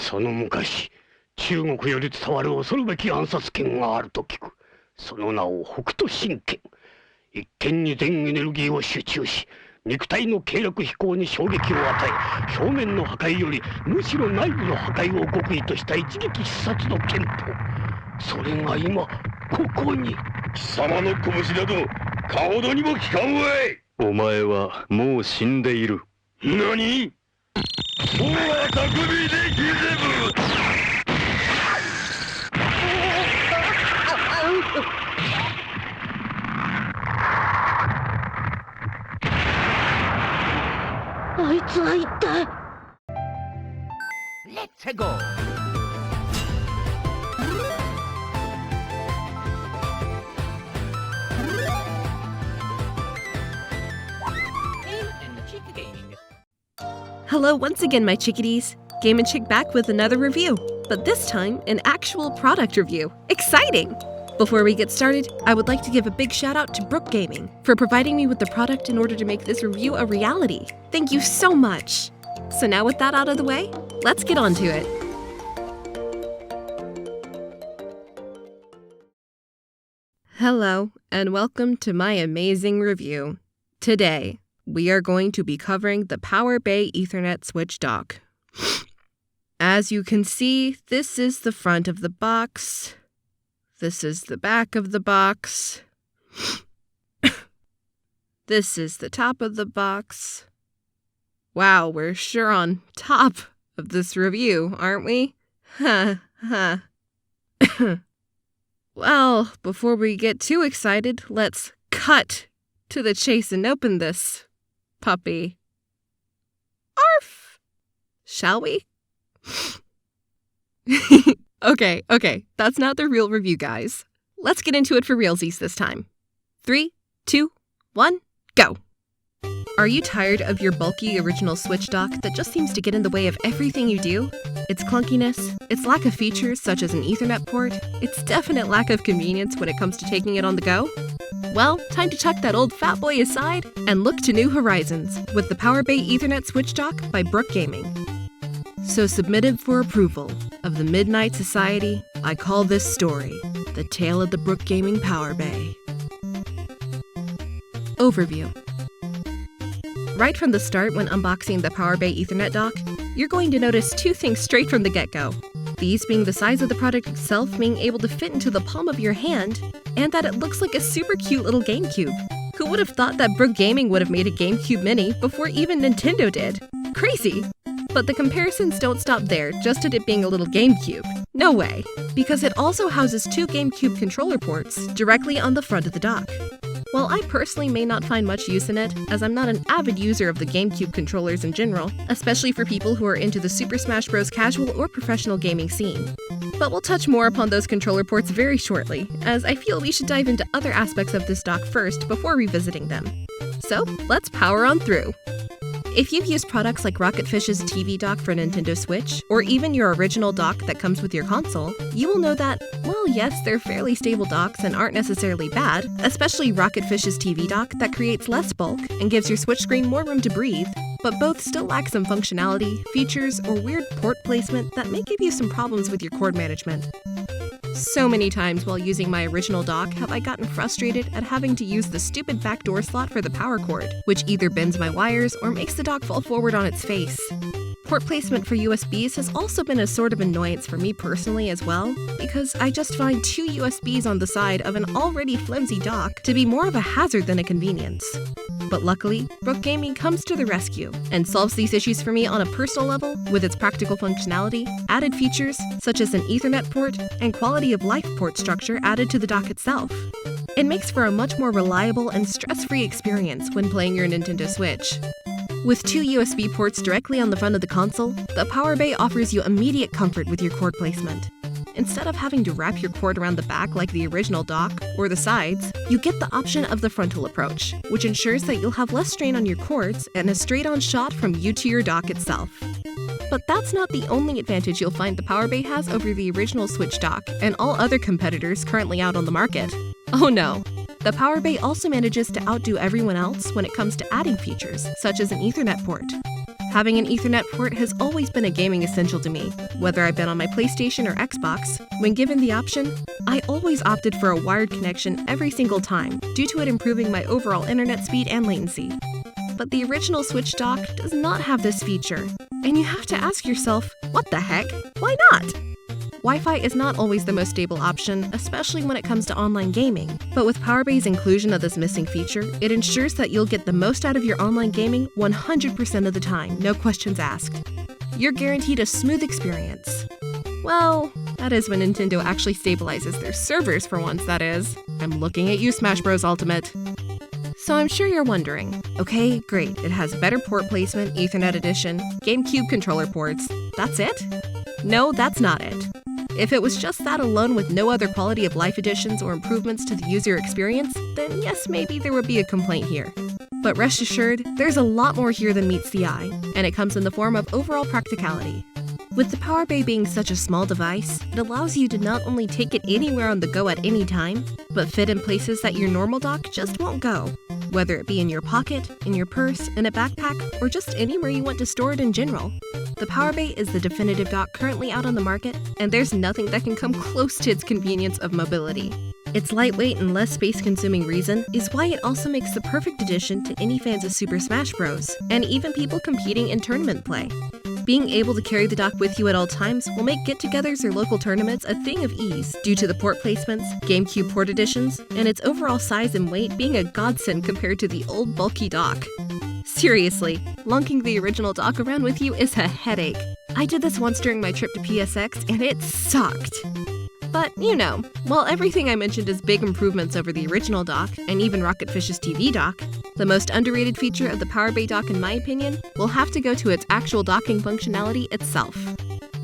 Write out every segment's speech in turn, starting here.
その昔、中国より伝わる恐るべき暗殺剣があると聞く。その名を北斗神拳。一剣に全エネルギーを集中し、肉体の経絡飛行に衝撃を与え、表面の破壊よりむしろ内部の破壊を極意とした一撃必殺の剣法。それが今ここに。貴様の拳などかほどにも効かんわい。お前はもう死んでいる。何？もうは匠でギゼブ。あいつは一体。レッツゴー。Hello once again, my chickadees. GameNChick back with another review, but this time an actual product review. Exciting! Before we get started, I would like to give a big shout out to Brook Gaming for providing me with the product in order to make this review a reality. Thank you so much! So now with that out of the way, let's get on to it. Hello, and welcome to my amazing review. Today, we are going to be covering the Powerbay Ethernet Switch dock. As you can see, this is the front of the box. This is the back of the box. This is the top of the box. Wow, we're sure on top of this review, aren't we? Ha ha. Well, before we get too excited, let's cut to the chase and open this puppy. Arf! Shall we? Okay, that's not the real review, guys. Let's get into it for realsies this time. 3, 2, 1, go! Are you tired of your bulky original Switch dock that just seems to get in the way of everything you do? Its clunkiness, its lack of features such as an Ethernet port, its definite lack of convenience when it comes to taking it on the go? Well, time to chuck that old fat boy aside and look to new horizons with the Powerbay Ethernet Switch dock by Brook Gaming. So submitted for approval of the Midnight Society, I call this story The Tale of the Brook Gaming Powerbay. Overview. Right from the start when unboxing the Powerbay Ethernet dock, you're going to notice two things straight from the get-go. These being the size of the product itself being able to fit into the palm of your hand, and that it looks like a super cute little GameCube. Who would have thought that Brook Gaming would have made a GameCube Mini before even Nintendo did? Crazy! But the comparisons don't stop there just at it being a little GameCube. No way! Because it also houses two GameCube controller ports directly on the front of the dock. While I personally may not find much use in it, as I'm not an avid user of the GameCube controllers in general, especially for people who are into the Super Smash Bros. Casual or professional gaming scene. But we'll touch more upon those controller ports very shortly, as I feel we should dive into other aspects of this dock first before revisiting them. So, let's power on through! If you've used products like Rocketfish's TV dock for Nintendo Switch, or even your original dock that comes with your console, you will know that, well, yes, they're fairly stable docks and aren't necessarily bad, especially Rocketfish's TV dock that creates less bulk and gives your Switch screen more room to breathe, but both still lack some functionality, features, or weird port placement that may give you some problems with your cord management. So many times while using my original dock have I gotten frustrated at having to use the stupid backdoor slot for the power cord, which either bends my wires or makes the dock fall forward on its face. Port placement for USBs has also been a sort of annoyance for me personally as well, because I just find two USBs on the side of an already flimsy dock to be more of a hazard than a convenience. But luckily, Brook Gaming comes to the rescue and solves these issues for me on a personal level with its practical functionality, added features such as an Ethernet port, and quality of life port structure added to the dock itself. It makes for a much more reliable and stress-free experience when playing your Nintendo Switch. With two USB ports directly on the front of the console, the Powerbay offers you immediate comfort with your cord placement. Instead of having to wrap your cord around the back like the original dock, or the sides, you get the option of the frontal approach, which ensures that you'll have less strain on your cords and a straight-on shot from you to your dock itself. But that's not the only advantage you'll find the Powerbay has over the original Switch dock and all other competitors currently out on the market. Oh no! The Powerbay also manages to outdo everyone else when it comes to adding features, such as an Ethernet port. Having an Ethernet port has always been a gaming essential to me. Whether I've been on my PlayStation or Xbox, when given the option, I always opted for a wired connection every single time, due to it improving my overall internet speed and latency. But the original Switch dock does not have this feature, and you have to ask yourself, what the heck? Why not? Wi-Fi is not always the most stable option, especially when it comes to online gaming. But with Powerbay's inclusion of this missing feature, it ensures that you'll get the most out of your online gaming 100% of the time, no questions asked. You're guaranteed a smooth experience. Well, that is when Nintendo actually stabilizes their servers for once, that is. I'm looking at you, Smash Bros. Ultimate. So I'm sure you're wondering, okay, great, it has better port placement, Ethernet edition, GameCube controller ports. That's it? No, that's not it. If it was just that alone with no other quality of life additions or improvements to the user experience, then yes, maybe there would be a complaint here. But rest assured, there's a lot more here than meets the eye, and it comes in the form of overall practicality. With the Powerbay being such a small device, it allows you to not only take it anywhere on the go at any time, but fit in places that your normal dock just won't go. Whether it be in your pocket, in your purse, in a backpack, or just anywhere you want to store it in general. The Powerbay is the definitive dock currently out on the market, and there's nothing that can come close to its convenience of mobility. Its lightweight and less space-consuming reason is why it also makes the perfect addition to any fans of Super Smash Bros., and even people competing in tournament play. Being able to carry the dock with you at all times will make get-togethers or local tournaments a thing of ease due to the port placements, GameCube port additions, and its overall size and weight being a godsend compared to the old bulky dock. Seriously, lunking the original dock around with you is a headache. I did this once during my trip to PSX and it sucked. But, you know, while everything I mentioned is big improvements over the original dock, and even Rocketfish's TV dock, the most underrated feature of the Powerbay dock in my opinion will have to go to its actual docking functionality itself.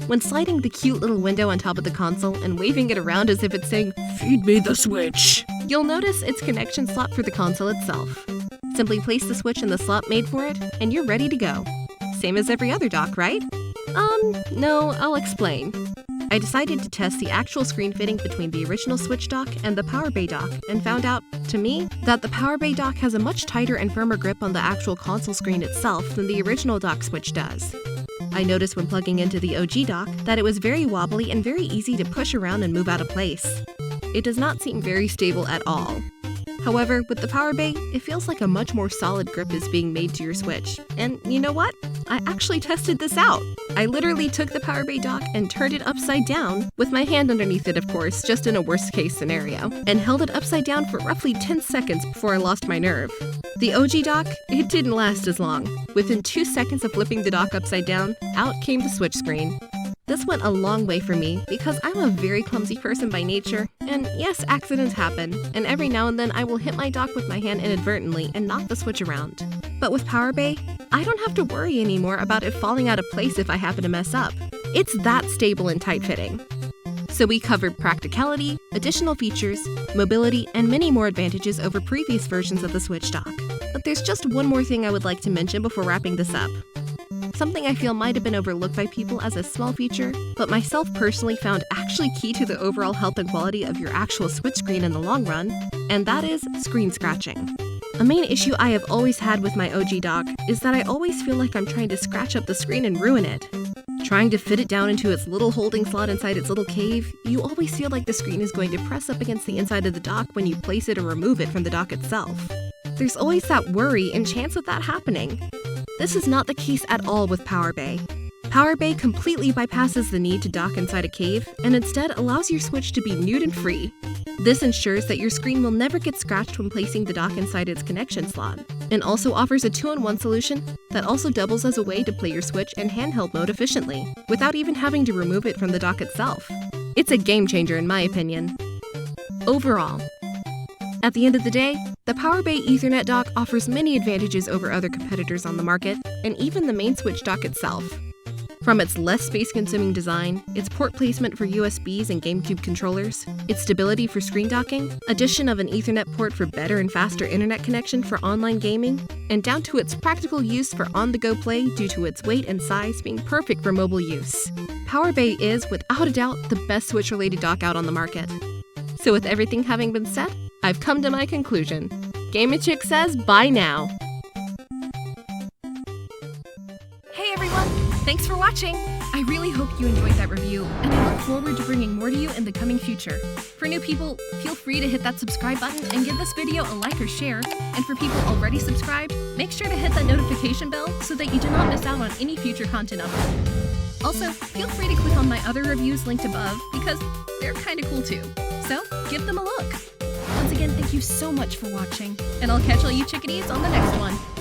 When sliding the cute little window on top of the console and waving it around as if it's saying, "Feed me the Switch," you'll notice its connection slot for the console itself. Simply place the Switch in the slot made for it, and you're ready to go. Same as every other dock, right? No, I'll explain. I decided to test the actual screen fitting between the original Switch dock and the Powerbay dock, and found out, to me, that the Powerbay dock has a much tighter and firmer grip on the actual console screen itself than the original dock Switch does. I noticed when plugging into the OG dock that it was very wobbly and very easy to push around and move out of place. It does not seem very stable at all. However, with the Powerbay, it feels like a much more solid grip is being made to your Switch. And you know what? I actually tested this out. I literally took the Powerbay dock and turned it upside down, with my hand underneath it of course, just in a worst case scenario, and held it upside down for roughly 10 seconds before I lost my nerve. The OG dock, it didn't last as long. Within 2 seconds of flipping the dock upside down, out came the Switch screen. This went a long way for me because I'm a very clumsy person by nature, and yes, accidents happen, and every now and then I will hit my dock with my hand inadvertently and knock the Switch around. But with Powerbay, I don't have to worry anymore about it falling out of place if I happen to mess up. It's that stable and tight-fitting. So we covered practicality, additional features, mobility, and many more advantages over previous versions of the Switch dock. But there's just one more thing I would like to mention before wrapping this up. Something I feel might have been overlooked by people as a small feature, but myself personally found actually key to the overall health and quality of your actual Switch screen in the long run, and that is screen scratching. A main issue I have always had with my OG dock is that I always feel like I'm trying to scratch up the screen and ruin it. Trying to fit it down into its little holding slot inside its little cave, you always feel like the screen is going to press up against the inside of the dock when you place it or remove it from the dock itself. There's always that worry and chance of that happening. This is not the case at all with Powerbay. Powerbay completely bypasses the need to dock inside a cave and instead allows your Switch to be nude and free. This ensures that your screen will never get scratched when placing the dock inside its connection slot, and also offers a 2-in-1 solution that also doubles as a way to play your Switch in handheld mode efficiently, without even having to remove it from the dock itself. It's a game changer in my opinion. Overall, at the end of the day, the Powerbay Ethernet dock offers many advantages over other competitors on the market, and even the main Switch dock itself. From its less space-consuming design, its port placement for USBs and GameCube controllers, its stability for screen docking, addition of an Ethernet port for better and faster internet connection for online gaming, and down to its practical use for on-the-go play due to its weight and size being perfect for mobile use. Powerbay is, without a doubt, the best Switch-related dock out on the market. So with everything having been said, I've come to my conclusion. GameNChick says bye now. Hey Thanks for watching! I really hope you enjoyed that review, and I look forward to bringing more to you in the coming future. For new people, feel free to hit that subscribe button and give this video a like or share. And for people already subscribed, make sure to hit that notification bell so that you do not miss out on any future content upload. Also, feel free to click on my other reviews linked above because they're kinda cool too. So, give them a look. Once again, thank you so much for watching, and I'll catch all you chickadees on the next one.